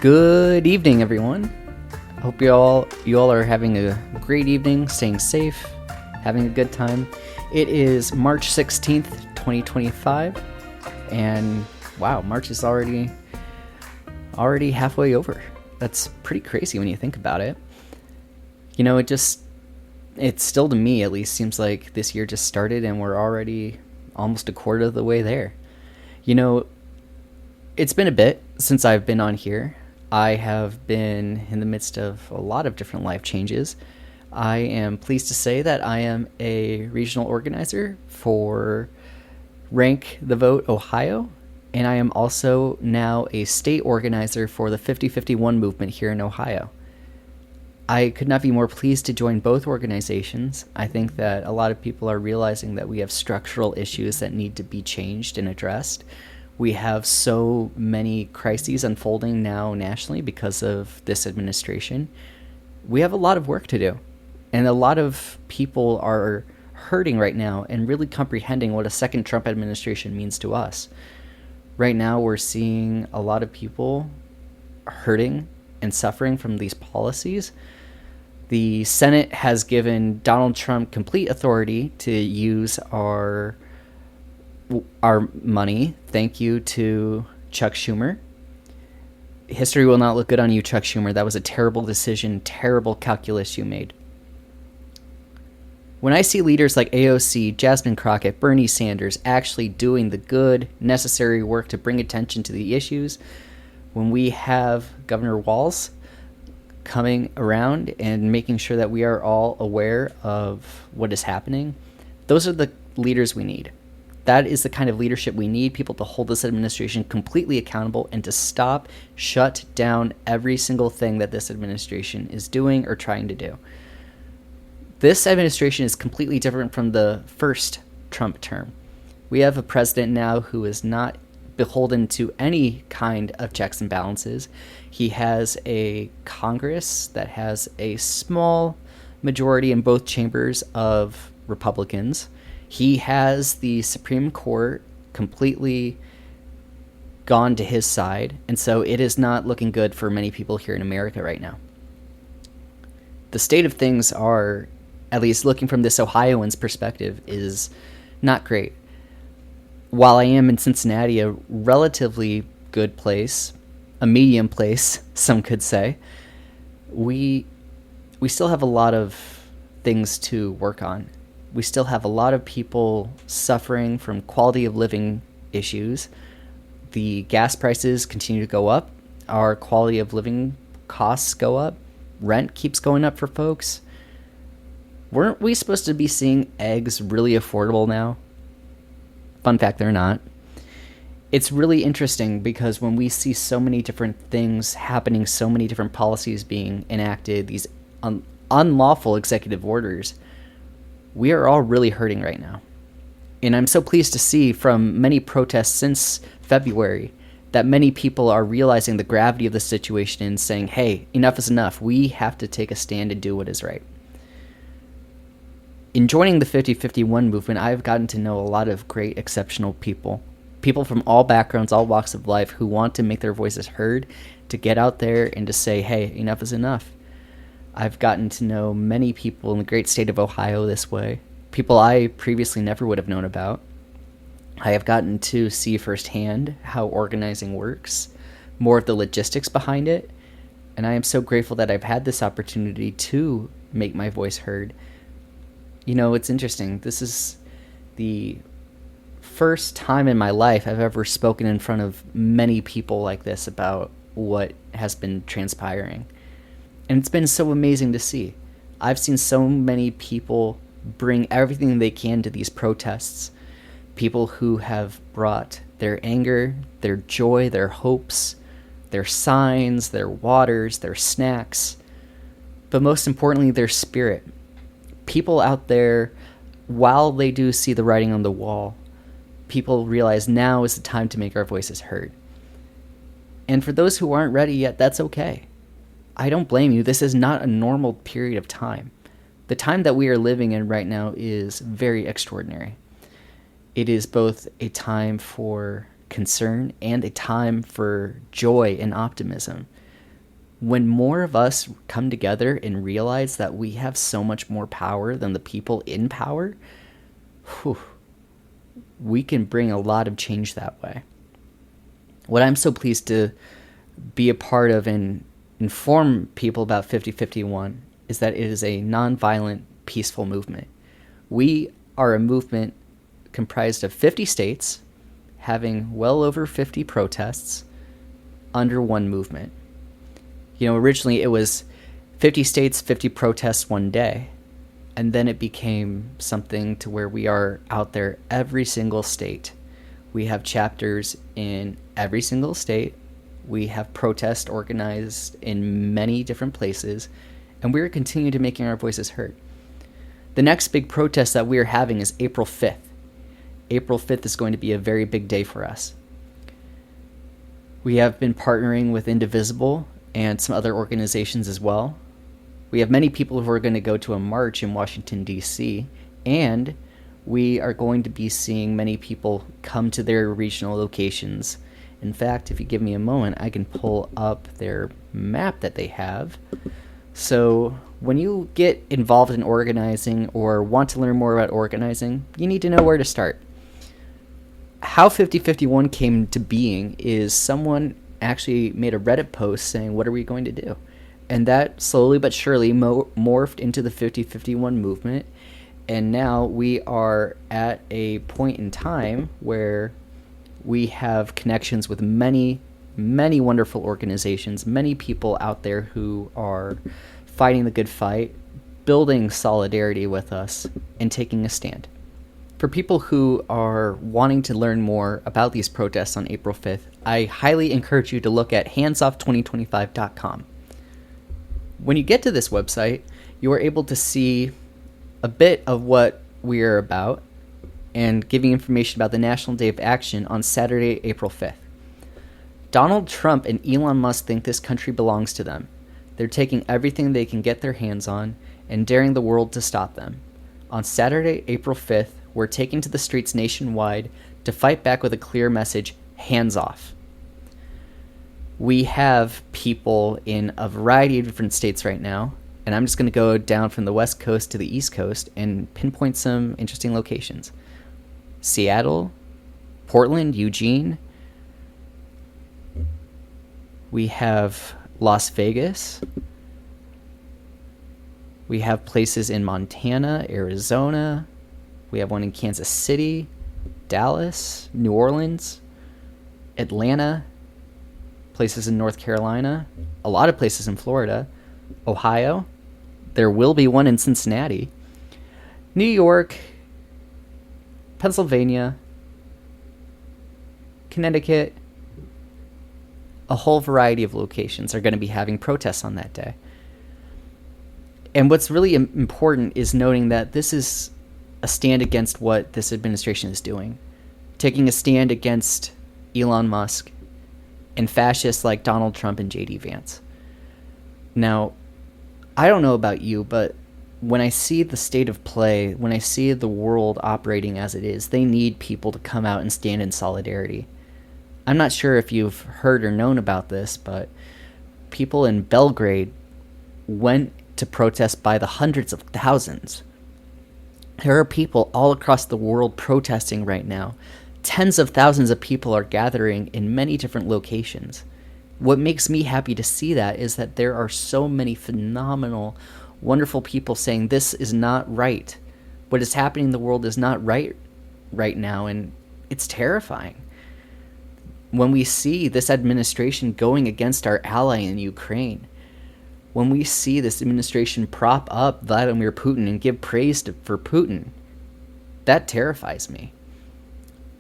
Good evening, everyone. I hope you all are having a great evening, staying safe, having a good time. It is March 16th, 2025, and wow, March is already halfway over. That's pretty crazy when you think about it. You know, it still, to me at least, seems like this year just started and we're already almost a quarter of the way there. You know, it's been a bit since I've been on here. I have been in the midst of a lot of different life changes. I am pleased to say that I am a regional organizer for Rank the Vote Ohio, and I am also now a state organizer for the 5051 movement here in Ohio. I could not be more pleased to join both organizations. I think that a lot of people are realizing that we have structural issues that need to be changed and addressed. We have so many crises unfolding now nationally because of this administration. We have a lot of work to do. And a lot of people are hurting right now and really comprehending what a second Trump administration means to us. Right now, we're seeing a lot of people hurting and suffering from these policies. The Senate has given Donald Trump complete authority to use our money. Thank you to Chuck Schumer. History will not look good on you, Chuck Schumer. That was a terrible decision, terrible calculus you made. When I see leaders like AOC, Jasmine Crockett, Bernie Sanders actually doing the good, necessary work to bring attention to the issues, when we have Governor Walz coming around and making sure that we are all aware of what is happening, those are the leaders we need. That is the kind of leadership we need, people to hold this administration completely accountable and to shut down every single thing that this administration is doing or trying to do. This administration is completely different from the first Trump term. We have a president now who is not beholden to any kind of checks and balances. He has a Congress that has a small majority in both chambers of Republicans. He has the Supreme Court completely gone to his side, and so it is not looking good for many people here in America right now. The state of things are, at least looking from this Ohioan's perspective, is not great. While I am in Cincinnati, a relatively good place, a medium place, some could say, we still have a lot of things to work on. We still have a lot of people suffering from quality of living issues. The gas prices continue to go up. Our quality of living costs go up. Rent keeps going up for folks. Weren't we supposed to be seeing eggs really affordable now? Fun fact, they're not. It's really interesting because when we see so many different things happening, so many different policies being enacted, these unlawful executive orders, we are all really hurting right now. And I'm so pleased to see from many protests since February that many people are realizing the gravity of the situation and saying, hey, enough is enough. We have to take a stand and do what is right. In joining the 5051 movement, I've gotten to know a lot of great, exceptional people. People from all backgrounds, all walks of life who want to make their voices heard, to get out there and to say, hey, enough is enough. I've gotten to know many people in the great state of Ohio this way, people I previously never would have known about. I have gotten to see firsthand how organizing works, more of the logistics behind it, and I am so grateful that I've had this opportunity to make my voice heard. You know, it's interesting. This is the first time in my life I've ever spoken in front of many people like this about what has been transpiring. And it's been so amazing to see. I've seen so many people bring everything they can to these protests. People who have brought their anger, their joy, their hopes, their signs, their waters, their snacks, but most importantly, their spirit. People out there, while they do see the writing on the wall, people realize now is the time to make our voices heard. And for those who aren't ready yet, that's okay. I don't blame you. This is not a normal period of time. The time that we are living in right now is very extraordinary. It is both a time for concern and a time for joy and optimism. When more of us come together and realize that we have so much more power than the people in power, whew, we can bring a lot of change that way. What I'm so pleased to be a part of and inform people about 5051 is that it is a nonviolent, peaceful movement. We are a movement comprised of 50 states having well over 50 protests under one movement. Originally it was 50 states, 50 protests one day. And then it became something to where we are out there every single state. We have chapters in every single state. We have protests organized in many different places. And we're continuing to making our voices heard. The next big protest that we are having is April 5th. April 5th is going to be a very big day for us. We have been partnering with Indivisible and some other organizations as well. We have many people who are going to go to a march in Washington, D.C., and we are going to be seeing many people come to their regional locations. In fact, if you give me a moment, I can pull up their map that they have. So when you get involved in organizing or want to learn more about organizing, you need to know where to start. How 5051 came to being is someone actually made a Reddit post saying, what are we going to do? And that slowly but surely morphed into the 5051 movement. And now we are at a point in time where we have connections with many, many wonderful organizations, many people out there who are fighting the good fight, building solidarity with us, and taking a stand. For people who are wanting to learn more about these protests on April 5th, I highly encourage you to look at handsoff2025.com. When you get to this website, you are able to see a bit of what we are about and giving information about the National Day of Action on Saturday, April 5th. Donald Trump and Elon Musk think this country belongs to them. They're taking everything they can get their hands on and daring the world to stop them. On Saturday, April 5th, we're taking to the streets nationwide to fight back with a clear message, hands off. We have people in a variety of different states right now, and I'm just going to go down from the West Coast to the East Coast and pinpoint some interesting locations. Seattle, Portland, Eugene. We have Las Vegas. We have places in Montana, Arizona. We have one in Kansas City, Dallas, New Orleans, Atlanta, places in North Carolina, a lot of places in Florida, Ohio. There will be one in Cincinnati, New York, Pennsylvania, Connecticut. A whole variety of locations are going to be having protests on that day. And what's really important is noting that this is a stand against what this administration is doing, taking a stand against Elon Musk and fascists like Donald Trump and J.D. Vance. Now, I don't know about you, but when I see the state of play, when I see the world operating as it is, they need people to come out and stand in solidarity. I'm not sure if you've heard or known about this, but people in Belgrade went to protest by the hundreds of thousands. There are people all across the world protesting right now. Tens of thousands of people are gathering in many different locations. What makes me happy to see that is that there are so many phenomenal, wonderful people saying this is not right. What is happening in the world is not right now, and it's terrifying. When we see this administration going against our ally in Ukraine, when we see this administration prop up Vladimir Putin and give praise for Putin, that terrifies me.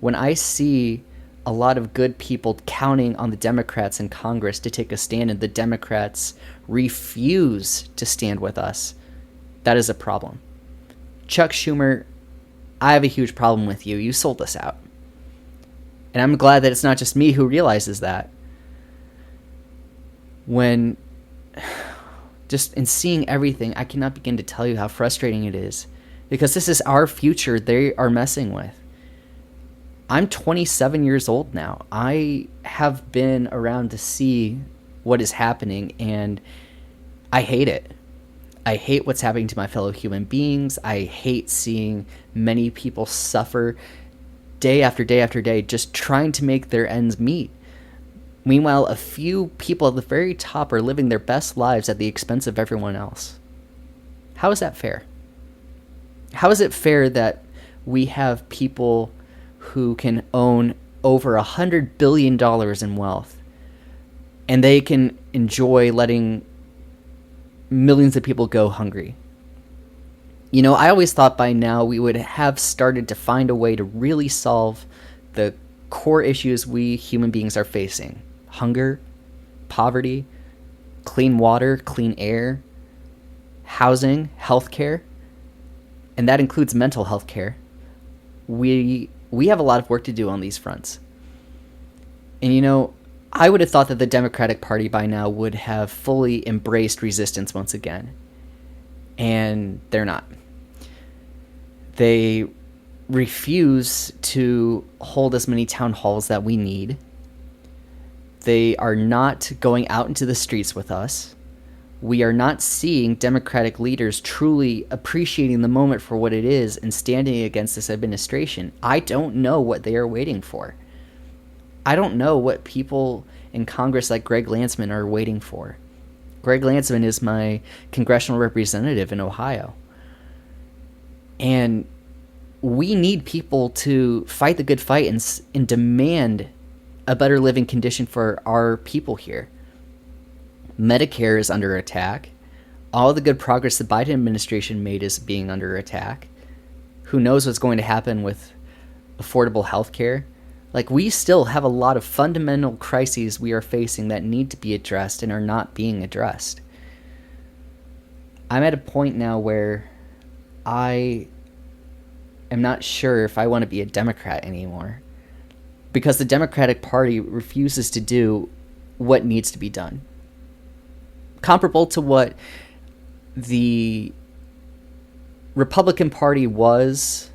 When I see a lot of good people counting on the Democrats in Congress to take a stand and the Democrats refuse to stand with us, that is a problem. Chuck Schumer, I have a huge problem with you. You sold us out. And I'm glad that it's not just me who realizes that. When just in seeing everything, I cannot begin to tell you how frustrating it is, because this is our future they are messing with. I'm 27 years old now. I have been around to see what is happening, and I hate it. I hate what's happening to my fellow human beings. I hate seeing many people suffer day after day after day just trying to make their ends meet. Meanwhile, a few people at the very top are living their best lives at the expense of everyone else. How is that fair? How is it fair that we have people who can own over $100 billion in wealth, and they can enjoy letting millions of people go hungry? You know, I always thought by now we would have started to find a way to really solve the core issues we human beings are facing: hunger, poverty, clean water, clean air, housing, healthcare, and that includes mental health care. We have a lot of work to do on these fronts. And you know, I would have thought that the Democratic Party by now would have fully embraced resistance once again. And they're not. They refuse to hold as many town halls that we need. They are not going out into the streets with us. We are not seeing Democratic leaders truly appreciating the moment for what it is and standing against this administration. I don't know what they are waiting for. I don't know what people in Congress like Greg Landsman are waiting for. Greg Landsman is my congressional representative in Ohio. And we need people to fight the good fight and demand a better living condition for our people here. Medicare is under attack. All the good progress the Biden administration made is being under attack. Who knows what's going to happen with affordable health care? Like, we still have a lot of fundamental crises we are facing that need to be addressed and are not being addressed. I'm at a point now where I am not sure if I want to be a Democrat anymore, because the Democratic Party refuses to do what needs to be done. Comparable to what the Republican Party was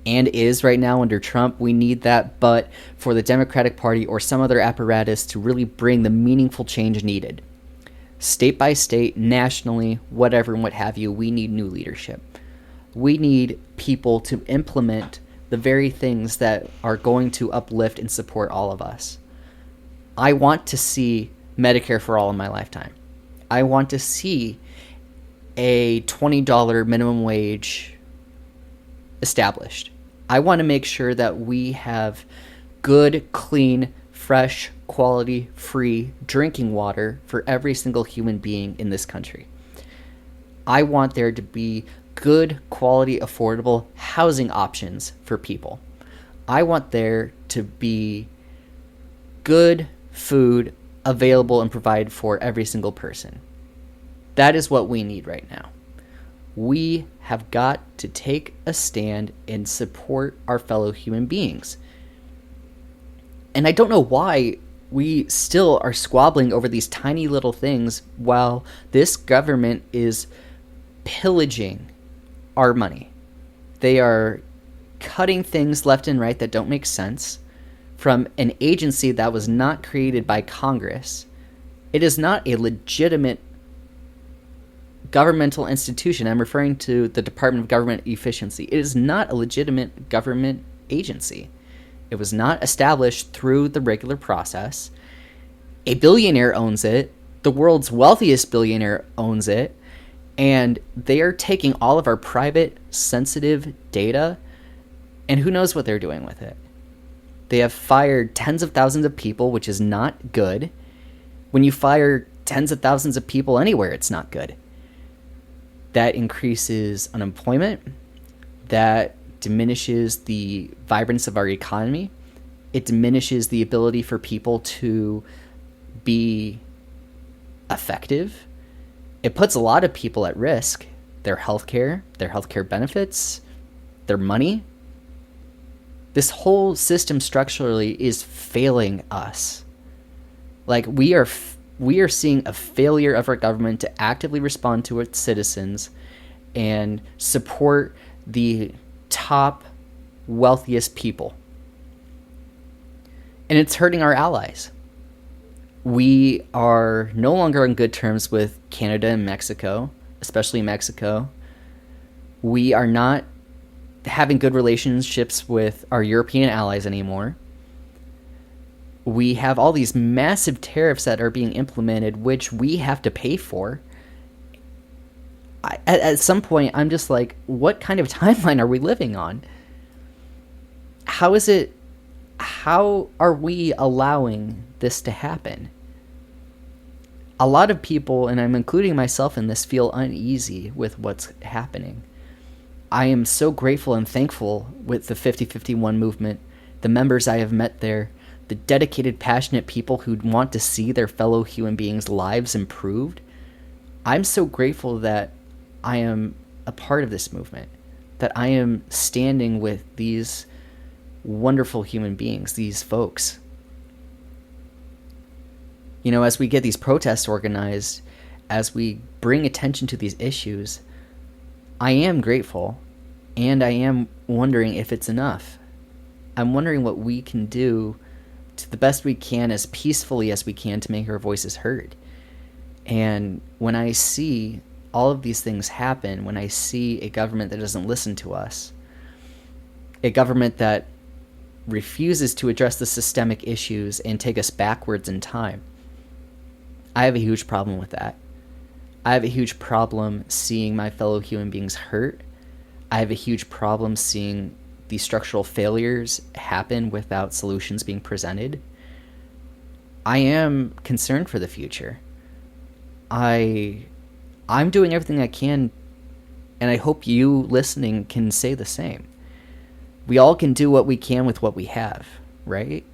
and is right now under Trump. We need that, but for the Democratic Party or some other apparatus to really bring the meaningful change needed, state by state, nationally, whatever and what have you, we need new leadership. We need people to implement the very things that are going to uplift and support all of us. I want to see Medicare for all in my lifetime. I want to see a $20 minimum wage established. I want to make sure that we have good, clean, fresh, quality, free drinking water for every single human being in this country. I want there to be good, quality, affordable housing options for people. I want there to be good food available and provided for every single person. That is what we need right now. We have got to take a stand and support our fellow human beings. And I don't know why we still are squabbling over these tiny little things while this government is pillaging our money. They are cutting things left and right that don't make sense from an agency that was not created by Congress. It is not a legitimate governmental institution. I'm referring to the Department of Government Efficiency. It is not a legitimate government agency. It was not established through the regular process. A billionaire owns it. The world's wealthiest billionaire owns it. And they are taking all of our private, sensitive data, and who knows what they're doing with it. They have fired tens of thousands of people, which is not good. When you fire tens of thousands of people anywhere, it's not good. That increases unemployment. That diminishes the vibrance of our economy. It diminishes the ability for people to be effective. It puts a lot of people at risk. Their healthcare benefits, their money. This whole system structurally is failing us. Like, we are seeing a failure of our government to actively respond to its citizens and support the top wealthiest people. And it's hurting our allies. We are no longer on good terms with Canada and Mexico, especially Mexico. We are not having good relationships with our European allies anymore. We have all these massive tariffs that are being implemented, which we have to pay for. At some point, I'm just like, what kind of timeline are we living on? How are we allowing this to happen? A lot of people, and I'm including myself in this, feel uneasy with what's happening. I am so grateful and thankful with the 5051 movement, the members I have met there, the dedicated, passionate people who want to see their fellow human beings' lives improved. I'm so grateful that I am a part of this movement, that I am standing with these wonderful human beings, these folks. You know, as we get these protests organized, as we bring attention to these issues, I am grateful, and I am wondering if it's enough. I'm wondering what we can do to the best we can, as peacefully as we can, to make our voices heard. And when I see all of these things happen, when I see a government that doesn't listen to us, a government that refuses to address the systemic issues and take us backwards in time, I have a huge problem with that. I have a huge problem seeing my fellow human beings hurt. I have a huge problem seeing these structural failures happen without solutions being presented. I am concerned for the future. I'm doing everything I can, and I hope you listening can say the same. We all can do what we can with what we have, right?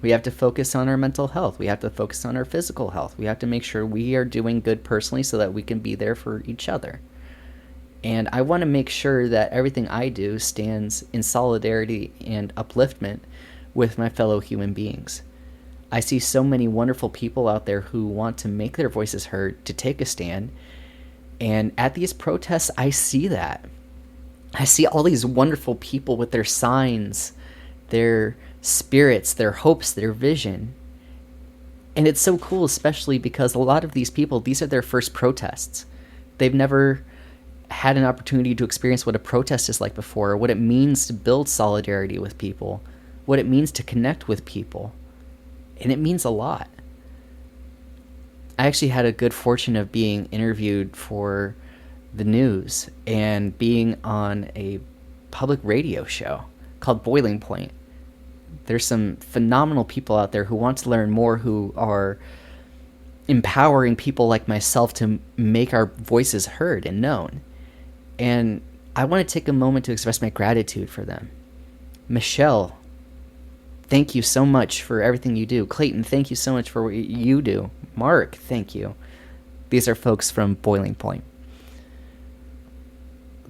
We have to focus on our mental health. We have to focus on our physical health. We have to make sure we are doing good personally so that we can be there for each other. And I want to make sure that everything I do stands in solidarity and upliftment with my fellow human beings. I see so many wonderful people out there who want to make their voices heard, to take a stand. And at these protests, I see that. I see all these wonderful people with their signs, their spirits, their hopes, their vision. And it's so cool, especially because a lot of these people, these are their first protests. They've never had an opportunity to experience what a protest is like before, what it means to build solidarity with people, what it means to connect with people. And it means a lot. I actually had a good fortune of being interviewed for the news and being on a public radio show called Boiling Point. There's some phenomenal people out there who want to learn more, who are empowering people like myself to make our voices heard and known. And I want to take a moment to express my gratitude for them. Michelle, thank you so much for everything you do. Clayton, thank you so much for what you do. Mark, thank you. These are folks from Boiling Point.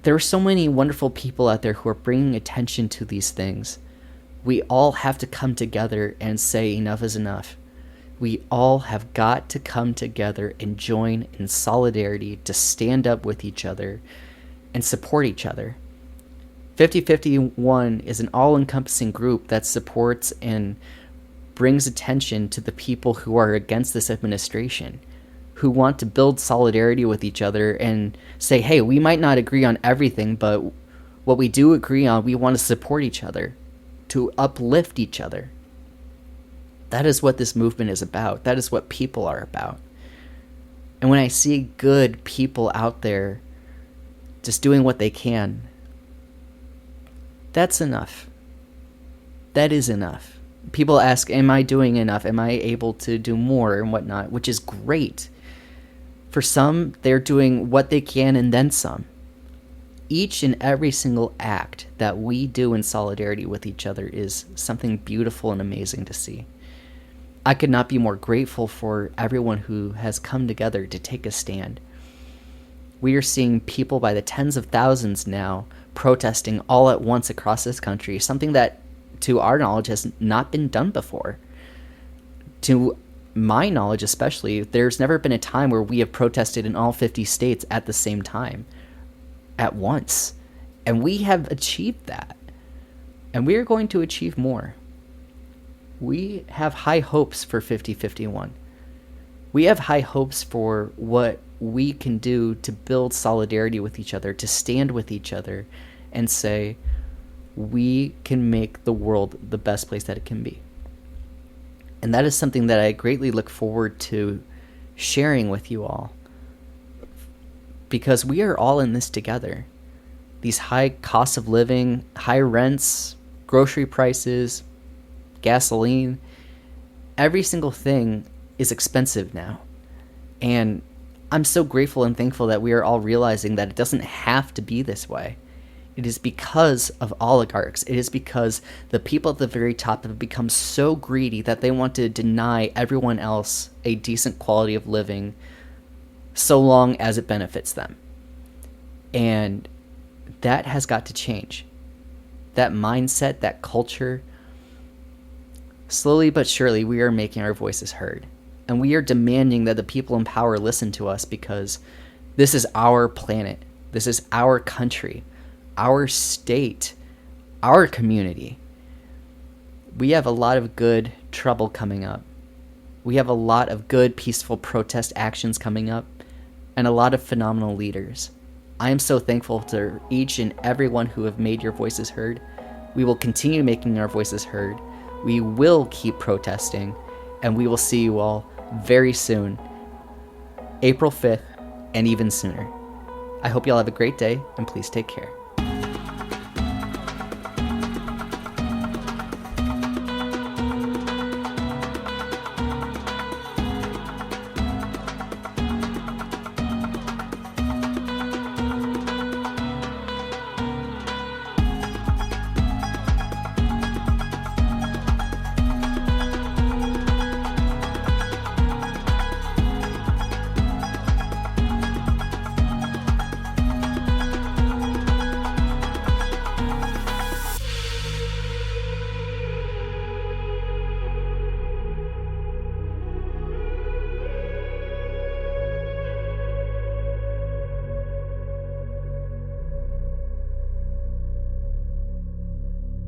There are so many wonderful people out there who are bringing attention to these things. We all have to come together and say enough is enough. We all have got to come together and join in solidarity to stand up with each other and support each other. 5051 is an all-encompassing group that supports and brings attention to the people who are against this administration, who want to build solidarity with each other and say, hey, we might not agree on everything, but what we do agree on, we want to support each other, to uplift each other. That is what this movement is about. That is what people are about. And when I see good people out there just doing what they can, that's enough. That is enough. People ask, am I doing enough? Am I able to do more and whatnot? Which is great. For some, they're doing what they can and then some. Each and every single act that we do in solidarity with each other is something beautiful and amazing to see. I could not be more grateful for everyone who has come together to take a stand. We are seeing people by the tens of thousands now protesting all at once across this country, something that, to our knowledge, has not been done before. To my knowledge especially, there's never been a time where we have protested in all 50 states at the same time, at once. And we have achieved that. And we are going to achieve more. We have high hopes for 5051. We have high hopes for what we can do to build solidarity with each other, to stand with each other and say, we can make the world the best place that it can be. And that is something that I greatly look forward to sharing with you all, because we are all in this together. These high costs of living, high rents, grocery prices, gasoline, every single thing is expensive now. And I'm so grateful and thankful that we are all realizing that it doesn't have to be this way. It is because of oligarchs. It is because the people at the very top have become so greedy that they want to deny everyone else a decent quality of living so long as it benefits them. And that has got to change. That mindset, that culture, slowly but surely we are making our voices heard. And we are demanding that the people in power listen to us, because this is our planet. This is our country, our state, our community. We have a lot of good trouble coming up. We have a lot of good, peaceful protest actions coming up, and a lot of phenomenal leaders. I am so thankful to each and everyone who have made your voices heard. We will continue making our voices heard. We will keep protesting, and we will see you all very soon, April 5th, and even sooner. I hope you all have a great day, and please take care.